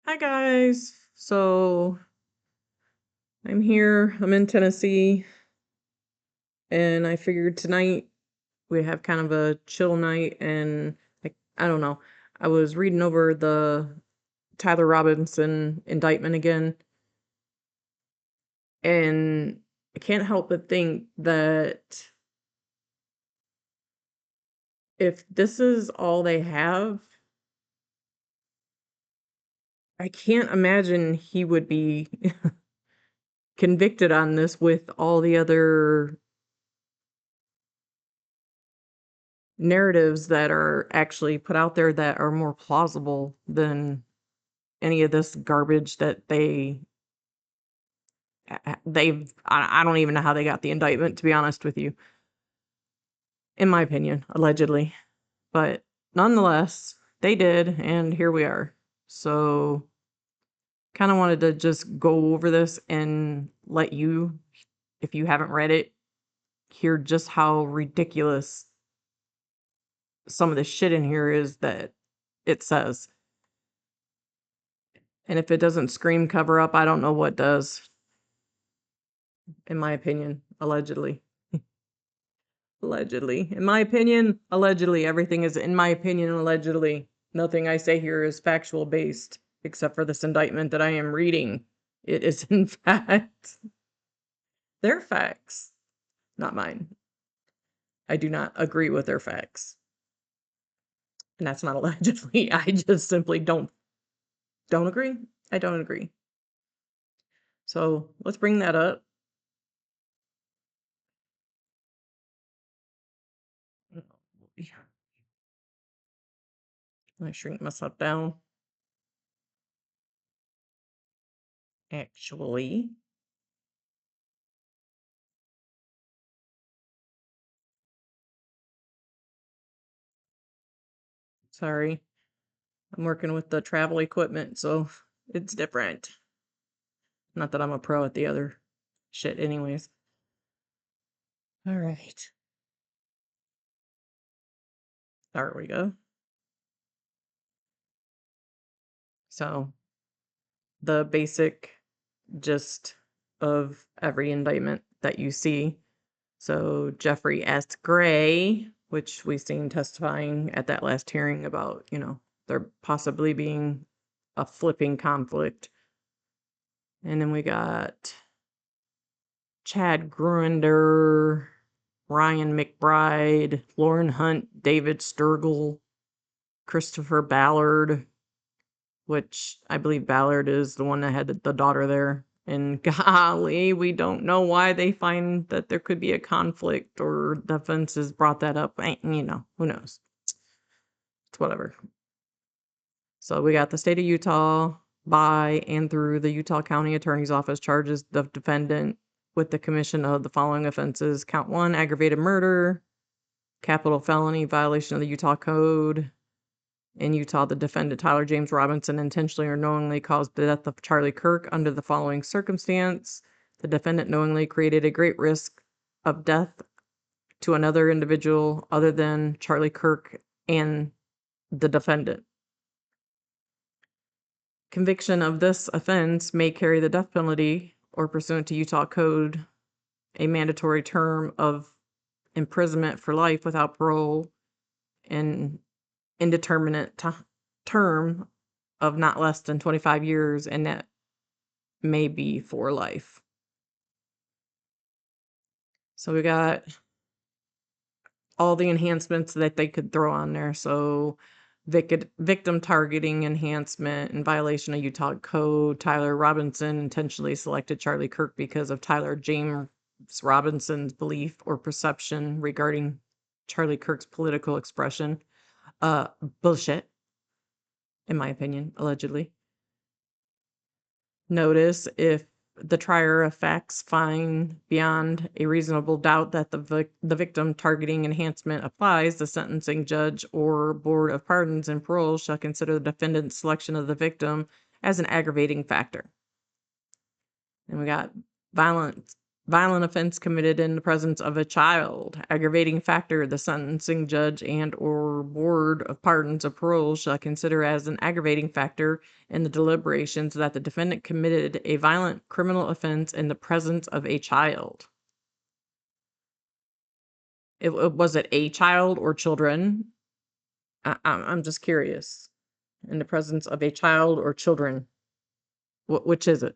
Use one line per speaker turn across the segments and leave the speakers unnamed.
Hi guys. So I'm here. I'm in Tennessee, and I figured tonight we have kind of a chill night. And I don't know. I was reading over the Tyler Robinson indictment again, and I can't help but think that if this is all they have, I can't imagine he would be convicted on this with all the other narratives that are actually put out there that are more plausible than any of this garbage that I don't even know how they got the indictment, to be honest with you, in my opinion, allegedly. But nonetheless, they did, and here we are. So kind of wanted to just go over this and let you, if you haven't read it, hear just how ridiculous some of the shit in here is that it says. And if it doesn't scream cover up, I don't know what does, in my opinion, allegedly. Allegedly. In my opinion, allegedly. Everything is in my opinion, allegedly. Nothing I say here is factual based, except for this indictment that I am reading. It is, in fact, their facts, not mine. I do not agree with their facts. And that's not allegedly. I just simply don't agree. I don't agree. So let's bring that up. I shrink myself down. Actually. Sorry. I'm working with the travel equipment, so it's different. Not that I'm a pro at the other shit anyways. All right. There we go. So the basic gist of every indictment that you see. So Jeffrey S. Gray, which we seen testifying at that last hearing about, there possibly being a flipping conflict. And then we got Chad Gruender, Ryan McBride, Lauren Hunt, David Sturgill, Christopher Ballard, which I believe Ballard is the one that had the daughter there. And golly, we don't know why they find that there could be a conflict or defense has brought that up. Who knows? It's whatever. So we got the state of Utah by and through the Utah County Attorney's Office charges the defendant with the commission of the following offenses. Count 1, aggravated murder, capital felony, violation of the Utah Code. In Utah, the defendant, Tyler James Robinson, intentionally or knowingly caused the death of Charlie Kirk under the following circumstance. The defendant knowingly created a great risk of death to another individual other than Charlie Kirk and the defendant. Conviction of this offense may carry the death penalty or, pursuant to Utah Code, a mandatory term of imprisonment for life without parole and indeterminate term of not less than 25 years, and that may be for life. So we got all the enhancements that they could throw on there. So victim targeting enhancement in violation of Utah Code. Tyler Robinson intentionally selected Charlie Kirk because of Tyler James Robinson's belief or perception regarding Charlie Kirk's political expression. Bullshit, in my opinion, allegedly. Notice if the trier of facts find beyond a reasonable doubt that the victim targeting enhancement applies, the sentencing judge or board of pardons and parole shall consider the defendant's selection of the victim as an aggravating factor. And we got Violent offense committed in the presence of a child. Aggravating factor, the sentencing judge and or board of pardons or parole shall consider as an aggravating factor in the deliberations that the defendant committed a violent criminal offense in the presence of a child. Was it a child or children? I'm just curious. In the presence of a child or children? Which is it?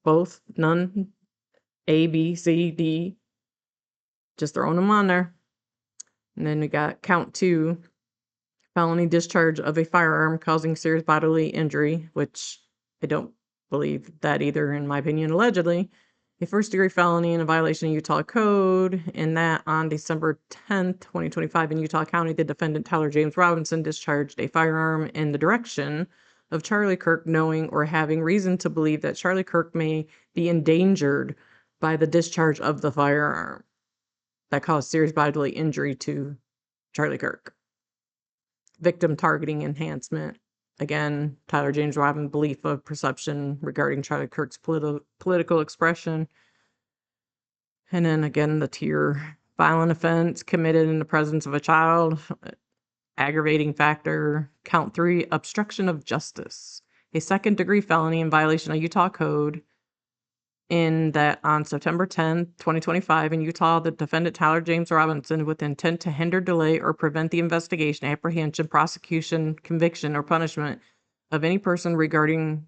Both? None? A, B, C, D? Just throwing them on there. And then we got count 2, felony discharge of a firearm causing serious bodily injury, which I don't believe that either, in my opinion, allegedly. A first-degree felony in a violation of Utah code, in that on December 10th, 2025 in Utah County, the defendant Tyler James Robinson discharged a firearm in the direction of Charlie Kirk, knowing or having reason to believe that Charlie Kirk may be endangered by the discharge of the firearm that caused serious bodily injury to Charlie Kirk. Victim targeting enhancement. Again, Tyler James Robinson belief of perception regarding Charlie Kirk's political expression. And then again, the tier violent offense committed in the presence of a child. Aggravating factor. Count 3, obstruction of justice. A second-degree felony in violation of Utah code, in that on September 10th, 2025 in Utah, the defendant Tyler James Robinson, with intent to hinder, delay, or prevent the investigation, apprehension, prosecution, conviction, or punishment of any person regarding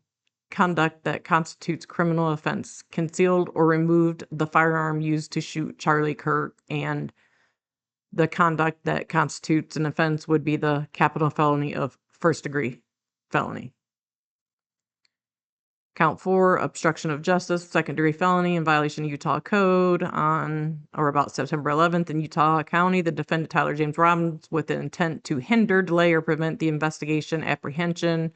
conduct that constitutes criminal offense, concealed or removed the firearm used to shoot Charlie Kirk, and the conduct that constitutes an offense would be the capital felony of first-degree felony. Count 4, obstruction of justice, second-degree felony in violation of Utah code, on or about September 11th in Utah County, the defendant Tyler James Robinson, with the intent to hinder, delay, or prevent the investigation, apprehension,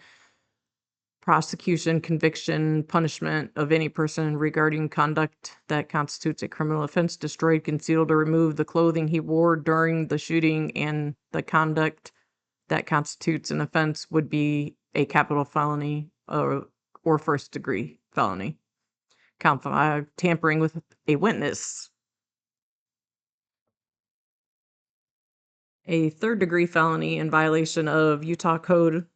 prosecution, conviction, punishment of any person regarding conduct that constitutes a criminal offense, destroyed, concealed, or removed the clothing he wore during the shooting, and the conduct that constitutes an offense would be a capital felony or first-degree felony. Count 5, tampering with a witness. A third-degree felony in violation of Utah code,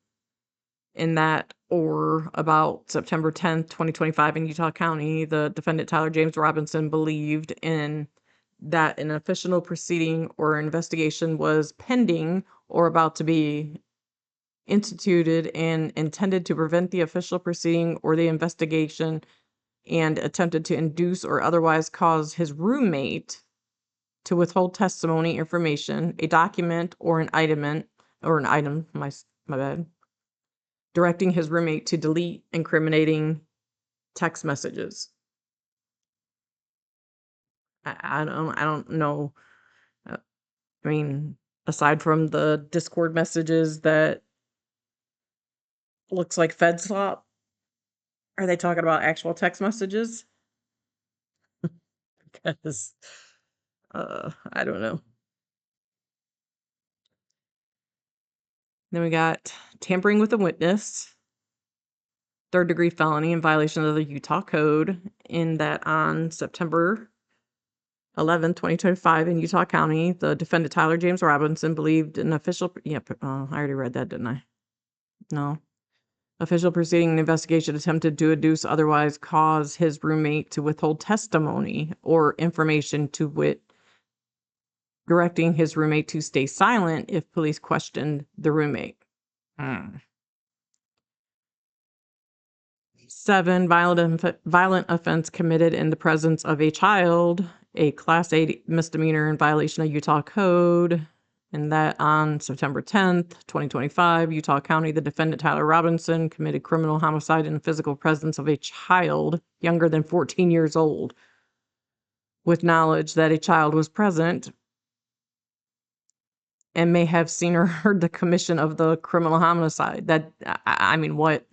in that or about September 10th, 2025 in Utah County, the defendant Tyler James Robinson believed in that an official proceeding or investigation was pending or about to be instituted and intended to prevent the official proceeding or the investigation, and attempted to induce or otherwise cause his roommate to withhold testimony, information, a document, or an item, my bad, directing his roommate to delete incriminating text messages. I don't know. I mean, aside from the Discord messages that looks like Fed Slop, are they talking about actual text messages? Because I don't know. Then we got tampering with a witness, third-degree felony in violation of the Utah code, in that on September 11th, 2025 in Utah County, the defendant Tyler James Robinson believed an official, I already read that, didn't I? No. Official proceeding and investigation attempted to induce, otherwise cause his roommate to withhold testimony or information, to wit, directing his roommate to stay silent if police questioned the roommate. 7, violent offense committed in the presence of a child, a Class A misdemeanor in violation of Utah code, and that on September 10th, 2025, Utah County, the defendant Tyler Robinson committed criminal homicide in the physical presence of a child younger than 14 years old, with knowledge that a child was present and may have seen or heard the commission of the criminal homicide. That, I mean, what?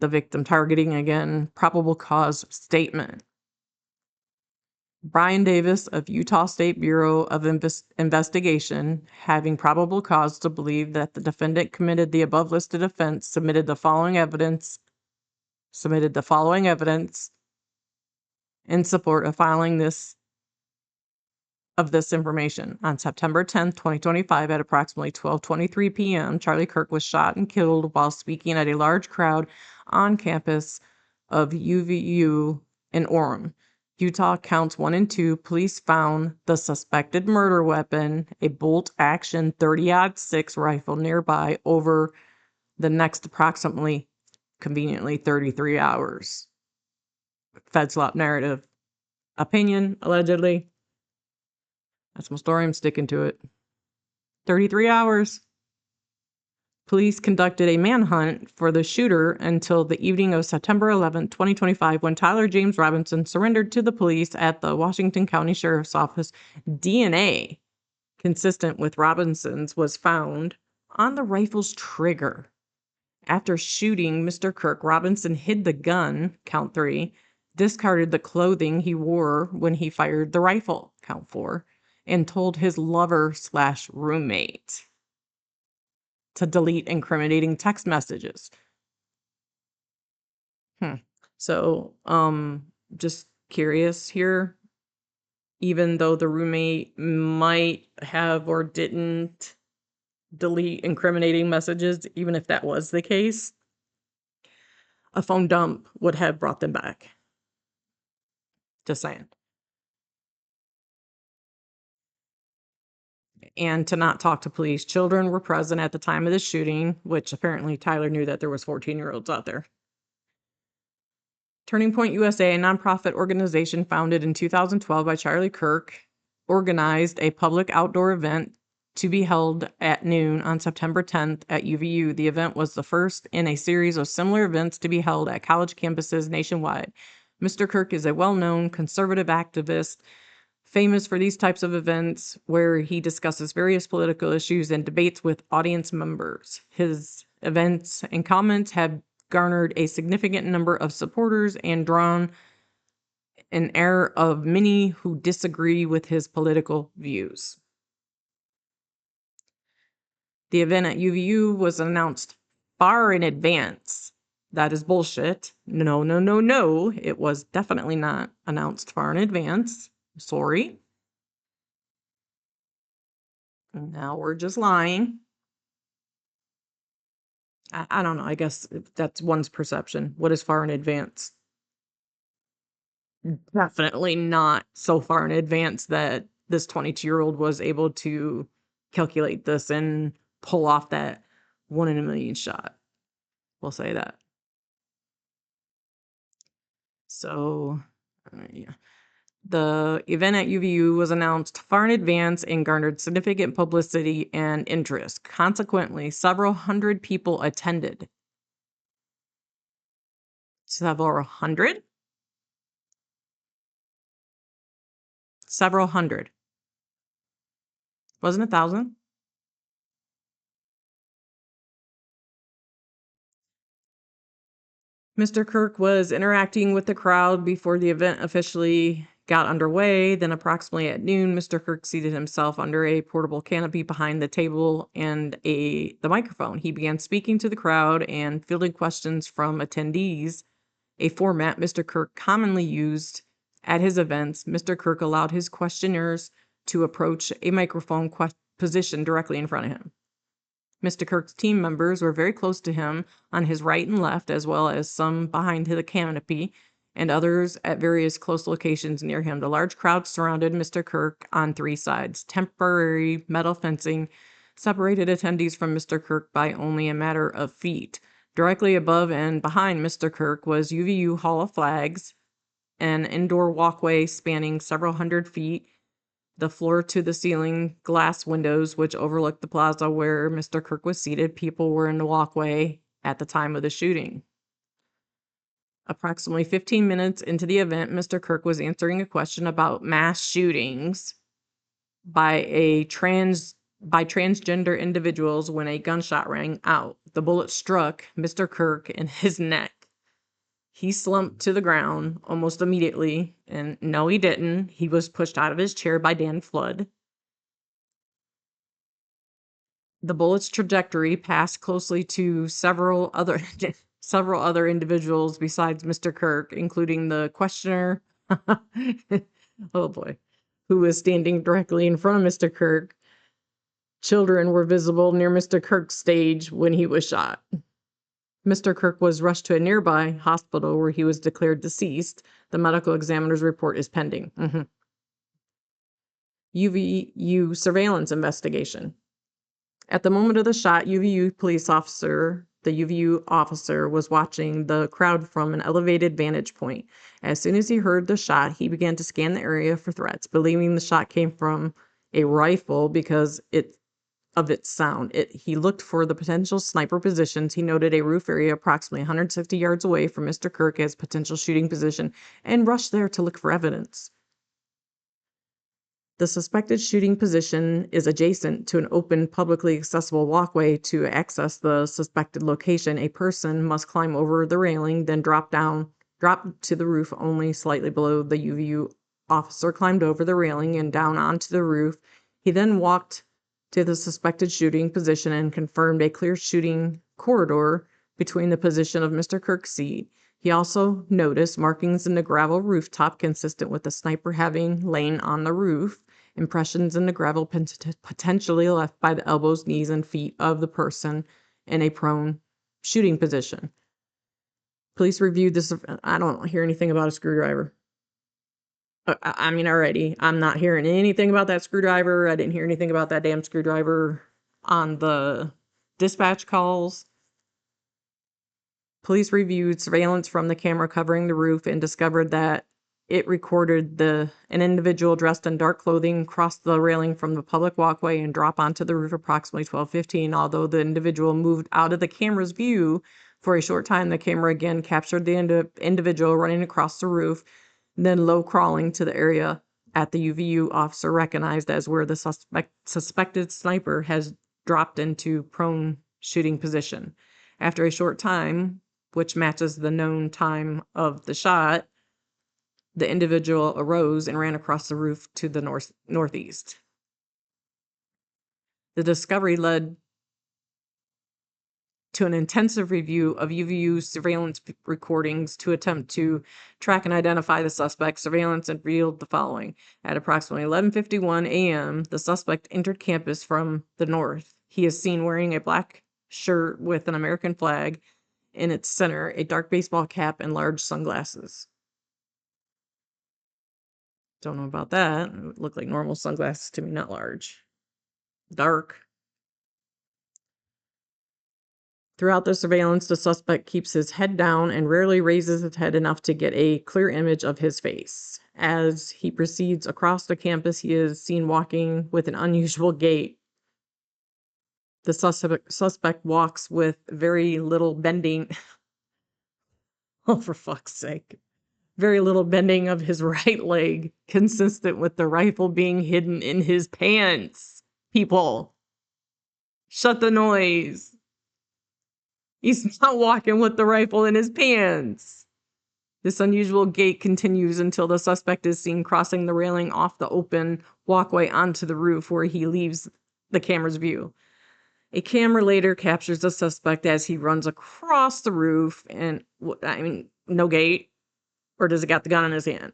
The victim targeting, again, probable cause statement. Brian Davis of Utah State Bureau of Investigation, having probable cause to believe that the defendant committed the above listed offense, submitted the following evidence in support of filing this information. On September 10th, 2025, at approximately 12:23 p.m., Charlie Kirk was shot and killed while speaking at a large crowd on campus of UVU in Orem, Utah. Counts 1 and 2. Police found the suspected murder weapon, a bolt-action 30-06 rifle, nearby over the next approximately, conveniently, 33 hours. Slop narrative. Opinion, allegedly. That's my story. I'm sticking to it. 33 hours. Police conducted a manhunt for the shooter until the evening of September 11, 2025, when Tyler James Robinson surrendered to the police at the Washington County Sheriff's Office. DNA consistent with Robinson's was found on the rifle's trigger. After shooting Mr. Kirk, Robinson hid the gun, count 3, discarded the clothing he wore when he fired the rifle, count 4, and told his lover/roommate to delete incriminating text messages. So, just curious here, even though the roommate might have or didn't delete incriminating messages, even if that was the case, a phone dump would have brought them back. Just saying. And to not talk to police. Children were present at the time of the shooting, which apparently Tyler knew that there was 14-year-olds out there. Turning Point USA, a nonprofit organization founded in 2012 by Charlie Kirk, organized a public outdoor event to be held at noon on September 10th at UVU. The event was the first in a series of similar events to be held at college campuses nationwide. Mr. Kirk is a well-known conservative activist, famous for these types of events where he discusses various political issues and debates with audience members. His events and comments have garnered a significant number of supporters and drawn an air of many who disagree with his political views. The event at UVU was announced far in advance. That is bullshit. No. It was definitely not announced far in advance. Sorry. Now we're just lying. I don't know. I guess that's one's perception. What is far in advance? Definitely not so far in advance that this 22-year-old was able to calculate this and pull off that 1 in a million shot. We'll say that. So, yeah. The event at UVU was announced far in advance and garnered significant publicity and interest. Consequently, several hundred people attended. Several hundred? Several hundred. Wasn't 1,000? Mr. Kirk was interacting with the crowd before the event officially got underway. Then approximately at noon, Mr. Kirk seated himself under a portable canopy behind the table and the microphone. He began speaking to the crowd and fielding questions from attendees, a format Mr. Kirk commonly used at his events. Mr. Kirk allowed his questioners to approach a microphone positioned directly in front of him. Mr. Kirk's team members were very close to him on his right and left, as well as some behind the canopy and others at various close locations near him. The large crowd surrounded Mr. Kirk on 3 sides. Temporary metal fencing separated attendees from Mr. Kirk by only a matter of feet. Directly above and behind Mr. Kirk was UVU Hall of Flags, an indoor walkway spanning several hundred feet, the floor to the ceiling glass windows which overlooked the plaza where Mr. Kirk was seated. People were in the walkway at the time of the shooting. Approximately 15 minutes into the event, Mr. Kirk was answering a question about mass shootings by transgender individuals when a gunshot rang out. The bullet struck Mr. Kirk in his neck. He slumped to the ground almost immediately, and no, he didn't. He was pushed out of his chair by Dan Flood. The bullet's trajectory passed closely to several other individuals besides Mr. Kirk, including the questioner, Oh boy. Who was standing directly in front of Mr. Kirk. Children were visible near Mr. Kirk's stage when he was shot. Mr. Kirk was rushed to a nearby hospital where he was declared deceased. The medical examiner's report is pending. UVU surveillance investigation. At the moment of the shot, the UVU officer was watching the crowd from an elevated vantage point. As soon as he heard the shot, he began to scan the area for threats, believing the shot came from a rifle because of its sound. He looked for the potential sniper positions. He noted a roof area approximately 160 yards away from Mr. Kirk as potential shooting position and rushed there to look for evidence. The suspected shooting position is adjacent to an open, publicly accessible walkway. To access the suspected location, a person must climb over the railing, then drop to the roof only slightly below. The UVU officer climbed over the railing and down onto the roof. He then walked to the suspected shooting position and confirmed a clear shooting corridor between the position of Mr. Kirk's seat. He also noticed markings in the gravel rooftop consistent with the sniper having lain on the roof, impressions in the gravel potentially left by the elbows, knees, and feet of the person in a prone shooting position. Police reviewed this. I don't hear anything about a screwdriver. I mean, already, I'm not hearing anything about that screwdriver. I didn't hear anything about that damn screwdriver on the dispatch calls. Police reviewed surveillance from the camera covering the roof and discovered that it recorded an individual dressed in dark clothing cross the railing from the public walkway and drop onto the roof approximately 12:15. Although the individual moved out of the camera's view for a short time, the camera again captured the individual running across the roof, then low crawling to the area at the UVU officer recognized as where the suspected sniper has dropped into prone shooting position. After a short time, which matches the known time of the shot, the individual arose and ran across the roof to the northeast. The discovery led to an intensive review of UVU surveillance recordings to attempt to track and identify the suspect. Surveillance revealed the following. At approximately 11:51 a.m., the suspect entered campus from the north. He is seen wearing a black shirt with an American flag in its center, a dark baseball cap, and large sunglasses. Don't know about that. It would look like normal sunglasses to me, not large. Dark. Throughout the surveillance, the suspect keeps his head down and rarely raises his head enough to get a clear image of his face. As he proceeds across the campus, he is seen walking with an unusual gait. The suspect walks with very little bending. Oh, for fuck's sake. Very little bending of his right leg, consistent with the rifle being hidden in his pants. People, shut the noise. He's not walking with the rifle in his pants. This unusual gait continues until the suspect is seen crossing the railing off the open walkway onto the roof where he leaves the camera's view. A camera later captures the suspect as he runs across the roof and, no gait, or does it got the gun in his hand?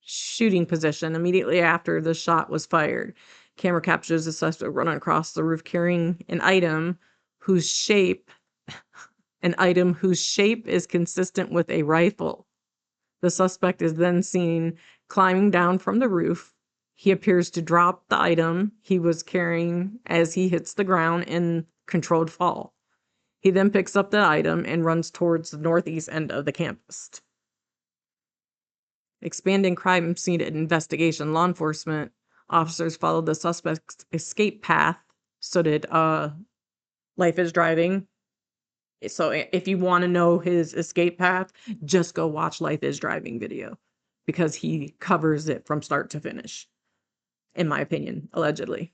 Shooting position immediately after the shot was fired. Camera captures the suspect running across the roof carrying an item whose shape is consistent with a rifle. The suspect is then seen climbing down from the roof. He appears to drop the item he was carrying as he hits the ground in controlled fall. He then picks up the item and runs towards the northeast end of the campus. Expanding crime scene investigation, law enforcement officers followed the suspect's escape path. So did Life is Driving. So if you want to know his escape path, just go watch Life is Driving video because he covers it from start to finish, in my opinion, allegedly.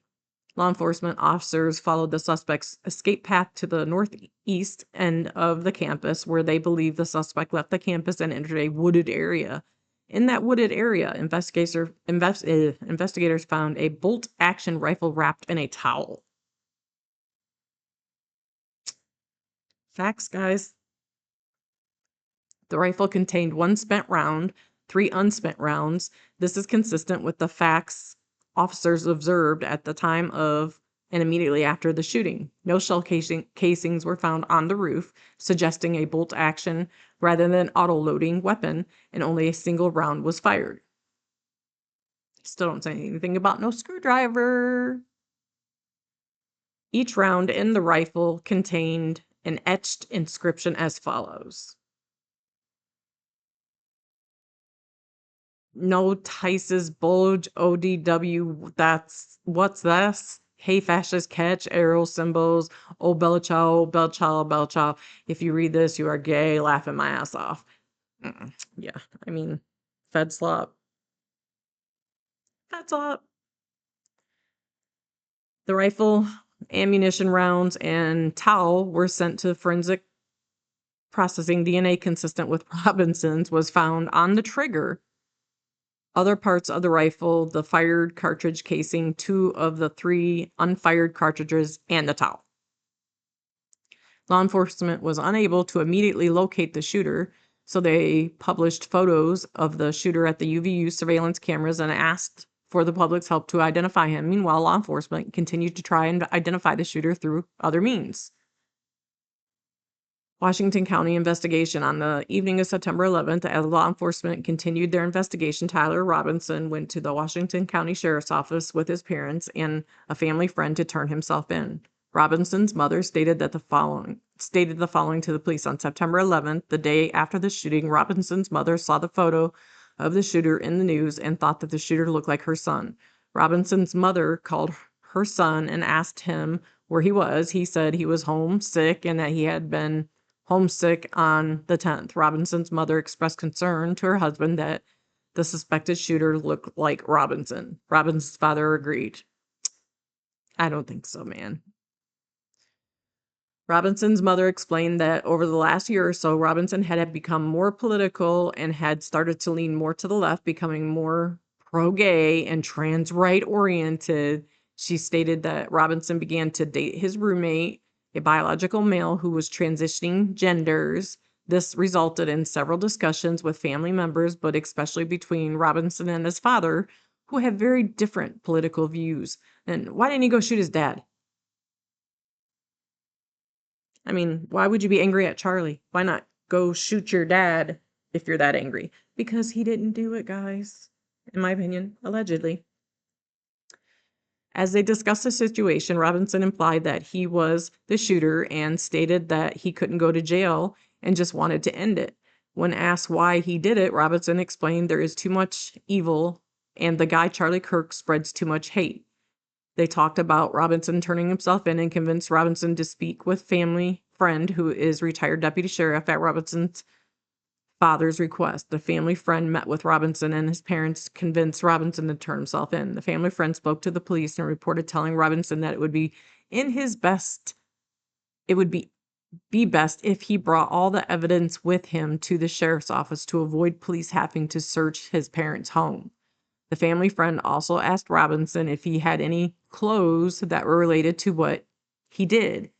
Law enforcement officers followed the suspect's escape path to the northeast end of the campus, where they believe the suspect left the campus and entered a wooded area. In that wooded area, investigators found a bolt-action rifle wrapped in a towel. Facts, guys. The rifle contained one spent round, 3 unspent rounds. This is consistent with the facts officers observed at the time of and immediately after the shooting. No shell casings were found on the roof, suggesting a bolt action rather than auto-loading weapon, and only a single round was fired. Still don't say anything about no screwdriver. Each round in the rifle contained an etched inscription as follows: "No Tice's bulge ODW, what's this? Hey fascist catch, arrow symbols, oh bella ciao, bella ciao, bella ciao. If you read this, you are gay, laughing my ass off." Yeah, I mean, Fed slop. Fed slop. The rifle, ammunition rounds, and towel were sent to forensic processing. DNA consistent with Robinson's was found on the trigger. Other parts of the rifle, the fired cartridge casing, 2 of the 3 unfired cartridges, and the towel. Law enforcement was unable to immediately locate the shooter, so they published photos of the shooter at the UVU surveillance cameras and asked for the public's help to identify him. Meanwhile, law enforcement continued to try and identify the shooter through other means. Washington County investigation. On the evening of September 11th, as law enforcement continued their investigation, Tyler Robinson went to the Washington County Sheriff's Office with his parents and a family friend to turn himself in. Robinson's mother stated the following to the police. On September 11th, the day after the shooting, Robinson's mother saw the photo of the shooter in the news and thought that the shooter looked like her son. Robinson's mother called her son and asked him where he was. He said he was homesick and that he had been homesick on the 10th. Robinson's mother expressed concern to her husband that the suspected shooter looked like Robinson. Robinson's father agreed. I don't think so, man. Robinson's mother explained that over the last year or so, Robinson had become more political and had started to lean more to the left, becoming more pro-gay and trans-right oriented. She stated that Robinson began to date his roommate, a biological male who was transitioning genders. This resulted in several discussions with family members, but especially between Robinson and his father, who had very different political views. And why didn't he go shoot his dad? I mean, why would you be angry at Charlie? Why not go shoot your dad if you're that angry? Because he didn't do it, guys. In my opinion, allegedly. As they discussed the situation, Robinson implied that he was the shooter and stated that he couldn't go to jail and just wanted to end it. When asked why he did it, Robinson explained there is too much evil and the guy Charlie Kirk spreads too much hate. They talked about Robinson turning himself in and convinced Robinson to speak with family friend who is retired deputy sheriff at Robinson's father's request. The family friend met with Robinson and his parents convinced Robinson to turn himself in. The family friend spoke to the police and reported telling Robinson that it would be best if he brought all the evidence with him to the sheriff's office to avoid police having to search his parents' home. The family friend also asked Robinson if he had any clothes that were related to what he did.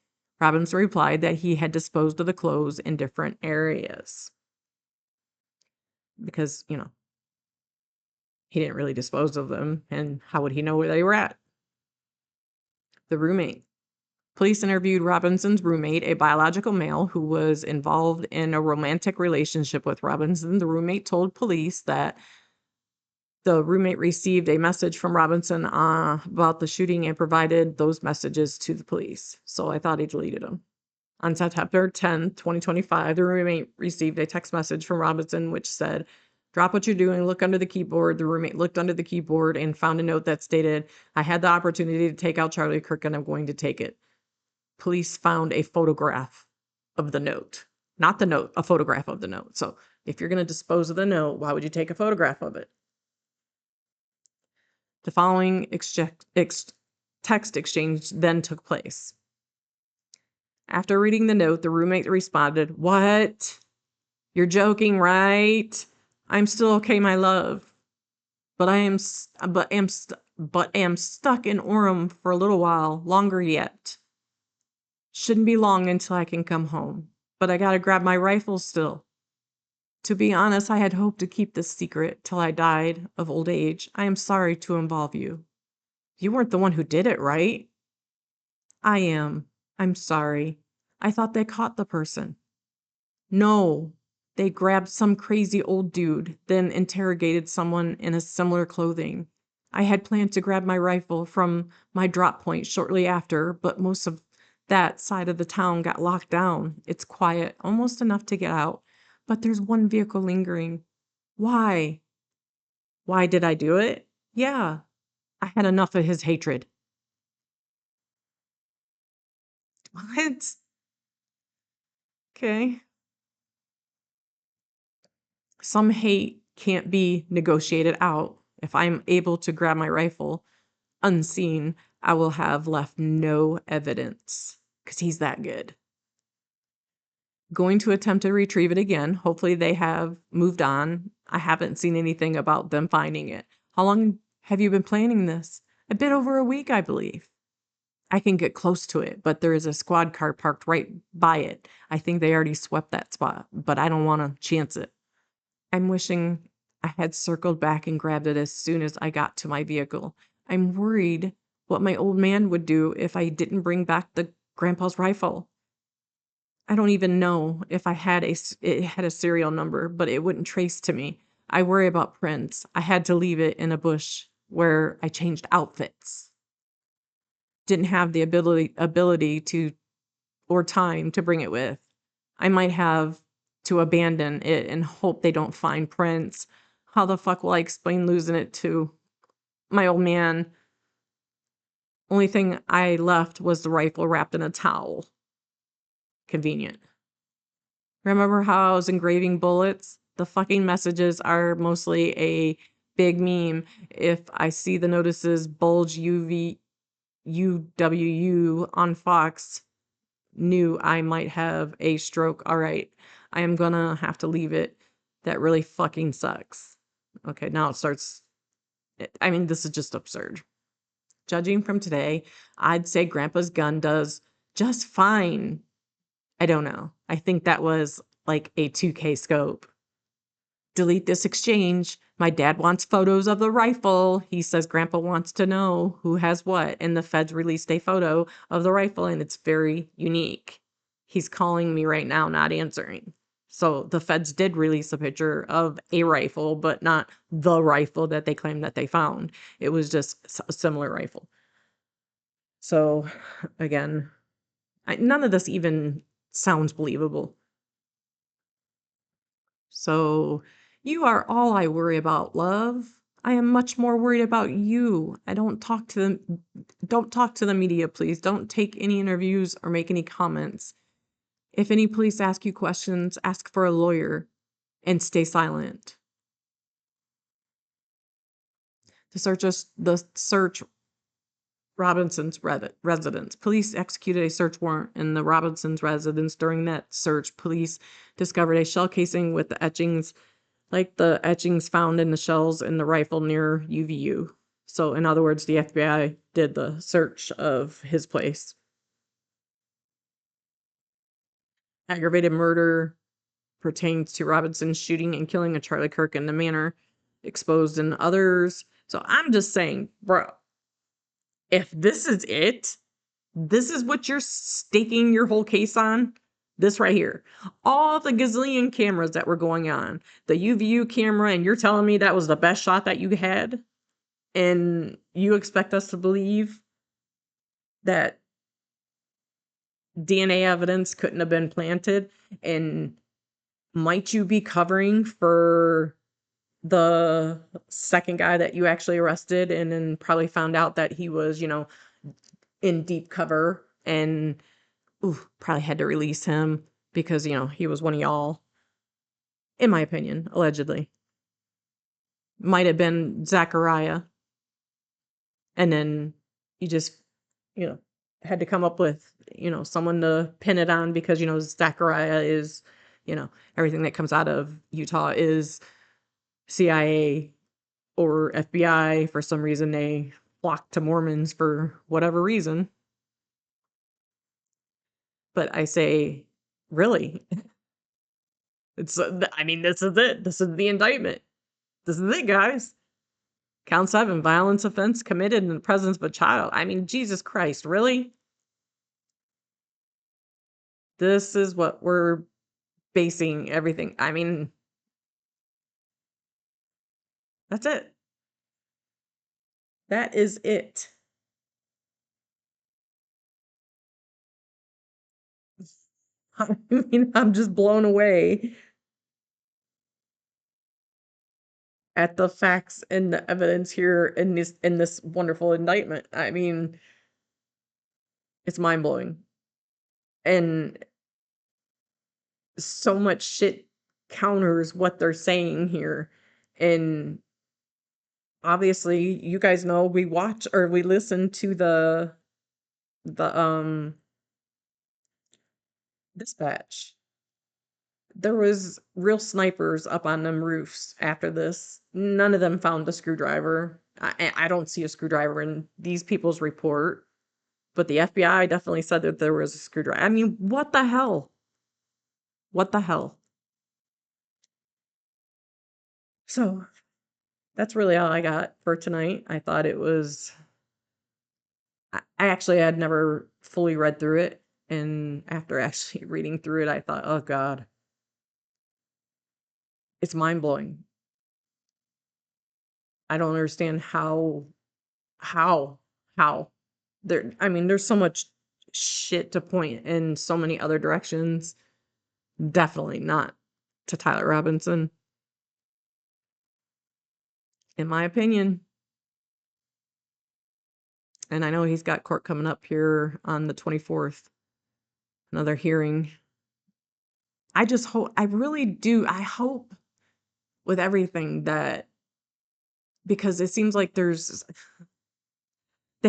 Robinson replied that he had disposed of the clothes in different areas. Because, he didn't really dispose of them, and how would he know where they were at? The roommate. Police interviewed Robinson's roommate, a biological male who was involved in a romantic relationship with Robinson. The roommate told police that the roommate received a message from Robinson about the shooting and provided those messages to the police. So I thought he deleted them. On September 10th, 2025, the roommate received a text message from Robinson which said, "Drop what you're doing, look under the keyboard." The roommate looked under the keyboard and found a note that stated, "I had the opportunity to take out Charlie Kirk and I'm going to take it." Police found a photograph of the note. Not the note, a photograph of the note. So if you're going to dispose of the note, why would you take a photograph of it? The following text exchange then took place. After reading the note, the roommate responded, "What? You're joking, right? I'm still okay, my love. But am stuck in Orem for a little while longer yet. Shouldn't be long until I can come home. But I gotta grab my rifle still." To be honest, I had hoped to keep this secret till I died of old age. I am sorry to involve you. You weren't the one who did it, right? I am. I'm sorry. I thought they caught the person. No, they grabbed some crazy old dude, then interrogated someone in a similar clothing. I had planned to grab my rifle from my drop point shortly after, but most of that side of the town got locked down. It's quiet, almost enough to get out, but there's one vehicle lingering. Why? Why did I do it? Yeah, I had enough of his hatred. What? Okay. Some hate can't be negotiated out. If I'm able to grab my rifle unseen, I will have left no evidence because he's that good. Going to attempt to retrieve it again. Hopefully, they have moved on. I haven't seen anything about them finding it. How long have you been planning this? A bit over a week, I believe. I can get close to it, but there is a squad car parked right by it. I think they already swept that spot, but I don't want to chance it. I'm wishing I had circled back and grabbed it as soon as I got to my vehicle. I'm worried what my old man would do if I didn't bring back the grandpa's rifle. I don't even know if it had a serial number, but it wouldn't trace to me. I worry about prints. I had to leave it in a bush where I changed outfits. Didn't have the ability to or time to bring it with. I might have to abandon it and hope they don't find prints. How the fuck will I explain losing it to my old man? Only thing I left was the rifle wrapped in a towel. Convenient. Remember how I was engraving bullets? The fucking messages are mostly a big meme. If I see the notices bulge UWU on Fox, knew I might have a stroke. All right, I am gonna have to leave it. That really fucking sucks. Okay, now it starts. I mean, this is just absurd. Judging from today, I'd say Grandpa's gun does just fine. I don't know. I think that was like a 2K scope. Delete this exchange. My dad wants photos of the rifle. He says Grandpa wants to know who has what, and the feds released a photo of the rifle, and it's very unique. He's calling me right now, not answering. So the feds did release a picture of a rifle, but not the rifle that they claim that they found. It was just a similar rifle. So again, none of this even sounds believable. So, you are all I worry about, love. I am much more worried about you. I don't talk to the media, please. Don't take any interviews or make any comments. If any police ask you questions, ask for a lawyer and stay silent. The search Robinson's residence. Police executed a search warrant in the Robinson's residence. During that search, police discovered a shell casing with the etchings like the etchings found in the shells in the rifle near UVU. So, in other words, the FBI did the search of his place. Aggravated murder pertains to Robinson shooting and killing of Charlie Kirk in the manner exposed in others. So, I'm just saying, bro, if this is it, this is what you're staking your whole case on. This right here. All the gazillion cameras that were going on, the UVU camera, and you're telling me that was the best shot that you had? And you expect us to believe that DNA evidence couldn't have been planted? And might you be covering for the second guy that you actually arrested and then probably found out that he was, in deep cover and probably had to release him because, he was one of y'all, in my opinion, allegedly. Might have been Zachariah. And then you just, you know, had to come up with, someone to pin it on because, Zachariah is, everything that comes out of Utah is CIA or FBI. For some reason, they flock to Mormons for whatever reason. But I say, really? It's, I mean, this is it. This is the indictment. This is it, guys. Count 7, violence offense committed in the presence of a child. I mean, Jesus Christ, really? This is what we're basing everything. I mean, that's it. That is it. I mean, I'm just blown away at the facts and the evidence here in this wonderful indictment. I mean, it's mind-blowing. And so much shit counters what they're saying here. And obviously, you guys know we watch or we listen to the dispatch. There was real snipers up on them roofs after this. None of them found a screwdriver. I don't see a screwdriver in these people's report, but the FBI definitely said that there was a screwdriver. I mean, what the hell? What the hell? So that's really all I got for tonight. I thought it was. I actually had never fully read through it, and after actually reading through it, I thought, oh God, it's mind blowing. I don't understand how, how. There, I mean, there's so much shit to point in so many other directions. Definitely not to Tyler Robinson, in my opinion. And I know he's got court coming up here on the 24th, another hearing. I just hope, I really do. I hope with everything that, because it seems like they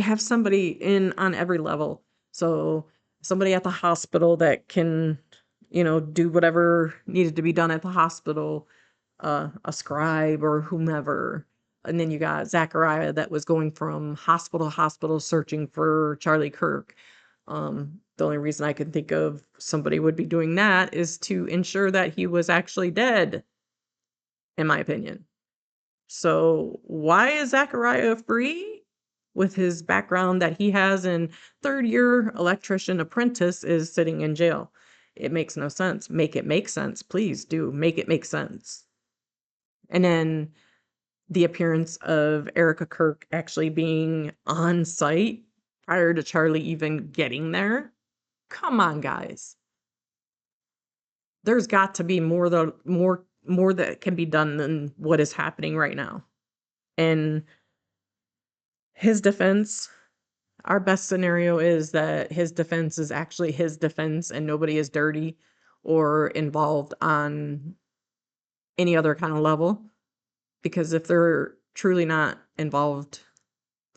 have somebody in on every level. So somebody at the hospital that can, do whatever needed to be done at the hospital, a scribe or whomever. And then you got Zachariah that was going from hospital to hospital searching for Charlie Kirk. The only reason I can think of somebody would be doing that is to ensure that he was actually dead, in my opinion. So why is Zachariah free with his background that he has in third year electrician apprentice is sitting in jail? It makes no sense. Make it make sense. Please do make it make sense. And then the appearance of Erica Kirk actually being on site prior to Charlie even getting there. Come on, guys. There's got to be more that can be done than what is happening right now. And his defense, our best scenario is that his defense is actually his defense and nobody is dirty or involved on any other kind of level. Because if they're truly not involved,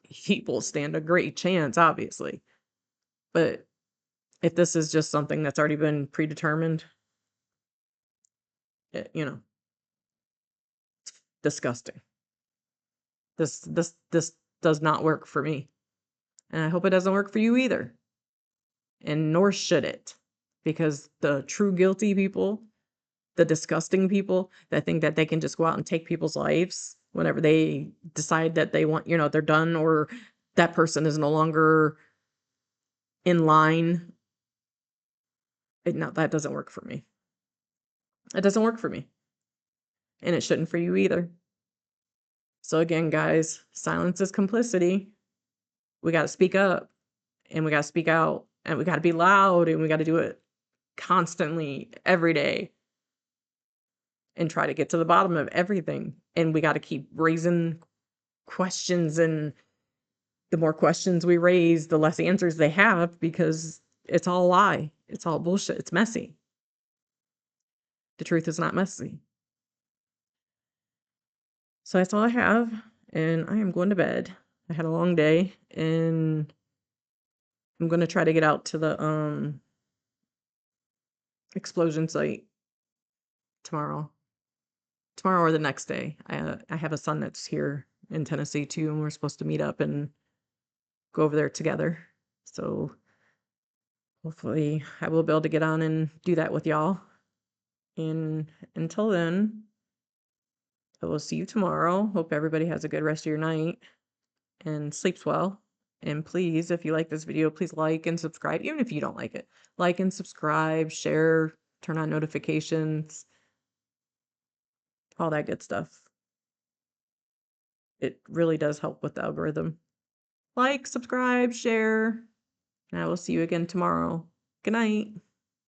he will stand a great chance, obviously. But if this is just something that's already been predetermined, it's disgusting. This does not work for me. And I hope it doesn't work for you either. And nor should it. Because the true guilty people, the disgusting people that think that they can just go out and take people's lives whenever they decide that they want, they're done or that person is no longer in line. No, that doesn't work for me. It doesn't work for me. And it shouldn't for you either. So again, guys, silence is complicity. We got to speak up and we got to speak out and we got to be loud and we got to do it constantly every day and try to get to the bottom of everything. And we got to keep raising questions, and the more questions we raise, the less answers they have, because it's all a lie. It's all bullshit. It's messy. The truth is not messy. So that's all I have, and I am going to bed. I had a long day, and I'm going to try to get out to the explosion site tomorrow. Tomorrow or the next day. I have a son that's here in Tennessee too, and we're supposed to meet up and go over there together. So hopefully I will be able to get on and do that with y'all. And until then, I will see you tomorrow. Hope everybody has a good rest of your night and sleeps well. And please, if you like this video, please like and subscribe, even if you don't like it. Like and subscribe, share, turn on notifications, all that good stuff. It really does help with the algorithm. Like, subscribe, share, and I will see you again tomorrow. Good night.